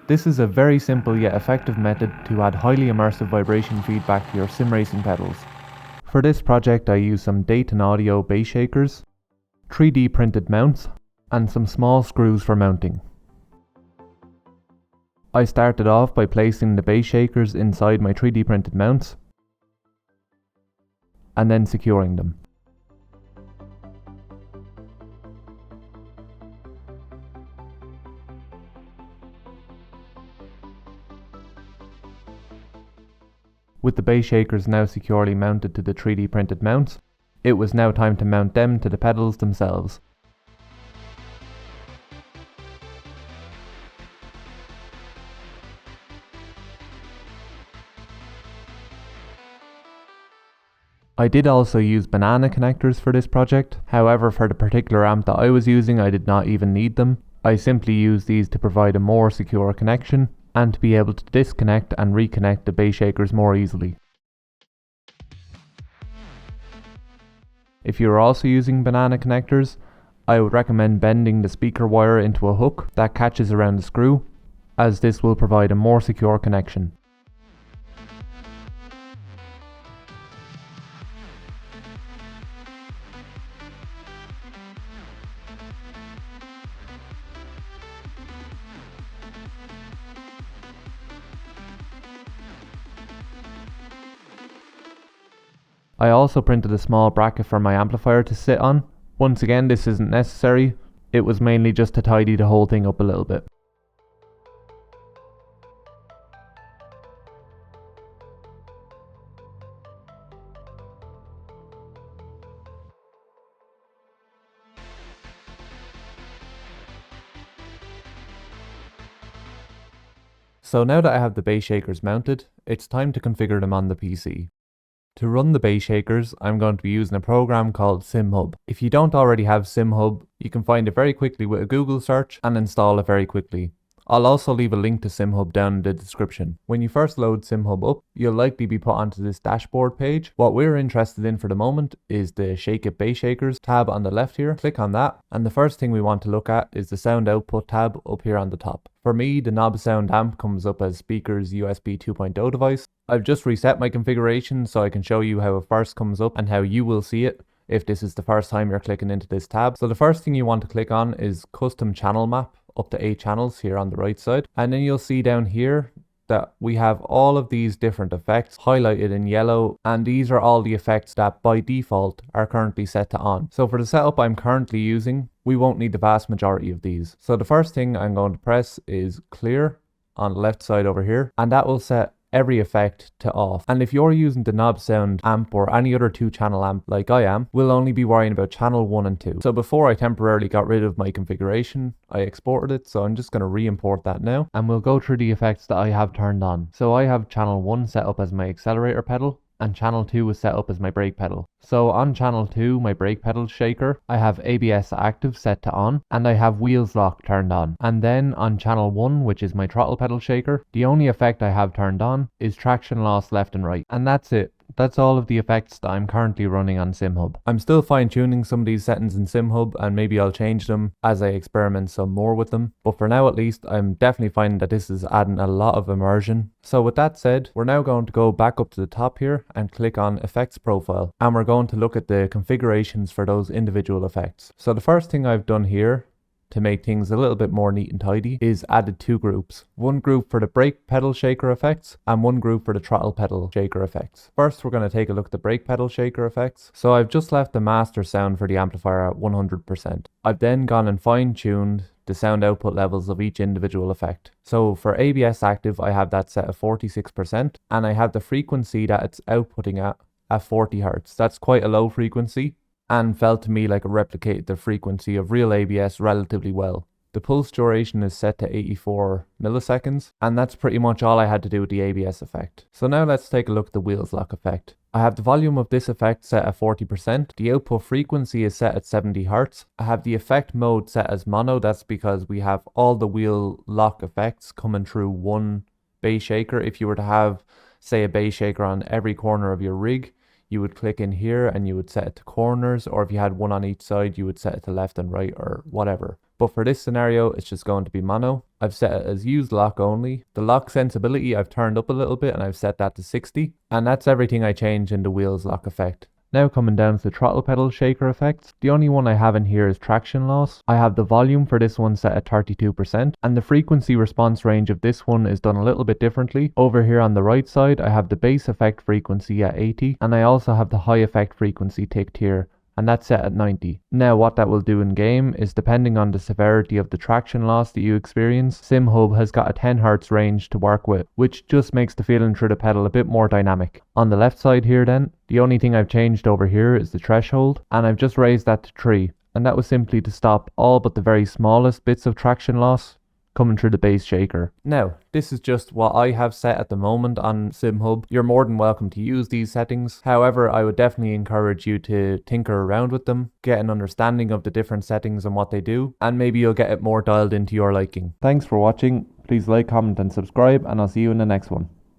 This is a very simple yet effective method to add highly immersive vibration feedback to your sim racing pedals. For this project I used some Dayton audio bass shakers, 3D printed mounts, and some small screws for mounting. I started off by placing the bass shakers inside my 3D printed mounts, and then securing them. With the bass shakers now securely mounted to the 3D printed mounts, it was now time to mount them to the pedals themselves. I did also use banana connectors for this project, however for the particular amp that I was using I did not even need them. I simply used these to provide a more secure connection and to be able to disconnect and reconnect the bass shakers more easily. If you are also using banana connectors, I would recommend bending the speaker wire into a hook that catches around the screw, as this will provide a more secure connection. I also printed a small bracket for my amplifier to sit on. Once again, this isn't necessary, it was mainly just to tidy the whole thing up a little bit. So now that I have the bass shakers mounted, it's time to configure them on the PC. To run the bass shakers, I'm going to be using a program called Simhub. If you don't already have Simhub, you can find it very quickly with a Google search and install it very quickly. I'll also leave a link to Simhub down in the description. When you first load Simhub up, you'll likely be put onto this dashboard page. What we're interested in for the moment is the Shake It Bass Shakers tab on the left here. Click on that, and the first thing we want to look at is the sound output tab up here on the top. For me, the knob sound amp comes up as speakers USB 2.0 device. I've just reset my configuration so I can show you how it first comes up and how you will see it if this is the first time you're clicking into this tab. So the first thing you want to click on is custom channel map, up to 8 channels here on the right side, and then you'll see down here that we have all of these different effects highlighted in yellow, and these are all the effects that by default are currently set to on. So for the setup I'm currently using, we won't need the vast majority of these. So the first thing I'm going to press is clear on the left side over here, and that will set every effect to off. And if you're using the knob sound amp or any other 2-channel amp like I am, we'll only be worrying about channel 1 and 2. So before I temporarily got rid of my configuration, I exported it, so I'm just going to re-import that now, and we'll go through the effects that I have turned on. So I have channel 1 set up as my accelerator pedal, and channel 2 is set up as my brake pedal. So on channel 2, my brake pedal shaker, I have ABS active set to on, and I have wheels lock turned on. And then on channel 1, which is my throttle pedal shaker, the only effect I have turned on is traction loss left and right. And that's it. That's all of the effects that I'm currently running on Simhub. I'm still fine tuning some of these settings in Simhub, and maybe I'll change them as I experiment some more with them. But for now at least, I'm definitely finding that this is adding a lot of immersion. So with that said, we're now going to go back up to the top here and click on Effects Profile. And we're going to look at the configurations for those individual effects. So the first thing I've done here to make things a little bit more neat and tidy is added 2 groups. One group for the brake pedal shaker effects and one group for the throttle pedal shaker effects. First we're going to take a look at the brake pedal shaker effects. So I've just left the master sound for the amplifier at 100%. I've then gone and fine-tuned the sound output levels of each individual effect. So for ABS active I have that set at 46%, and I have the frequency that it's outputting at 40 Hz. That's quite a low frequency, and felt to me like it replicated the frequency of real ABS relatively well. The pulse duration is set to 84 milliseconds, and that's pretty much all I had to do with the ABS effect. So now let's take a look at the wheels lock effect. I have the volume of this effect set at 40%, the output frequency is set at 70 Hz, I have the effect mode set as mono, that's because we have all the wheel lock effects coming through one bass shaker. If you were to have, say, a bass shaker on every corner of your rig, you would click in here and you would set it to corners, or if you had one on each side you would set it to left and right or whatever. but for this scenario it's just going to be mono. I've set it as use lock only. The lock sensibility I've turned up a little bit and I've set that to 60, and that's everything I change in the wheels lock effect. Now coming down to the throttle pedal shaker effects, the only one I have in here is traction loss. I have the volume for this one set at 32%, and the frequency response range of this one is done a little bit differently. Over here on the right side I have the bass effect frequency at 80, and I also have the high effect frequency ticked here, and that's set at 90. Now what that will do in game is, depending on the severity of the traction loss that you experience, Simhub has got a 10Hz range to work with, which just makes the feeling through the pedal a bit more dynamic. On the left side here then, the only thing I've changed over here is the threshold, and I've just raised that to 3, and that was simply to stop all but the very smallest bits of traction loss coming through the bass shaker. Now, this is just what I have set at the moment on Simhub. You're more than welcome to use these settings. However, I would definitely encourage you to tinker around with them, get an understanding of the different settings and what they do, and maybe you'll get it more dialed into your liking. Thanks for watching. Please like, comment and subscribe, and I'll see you in the next one.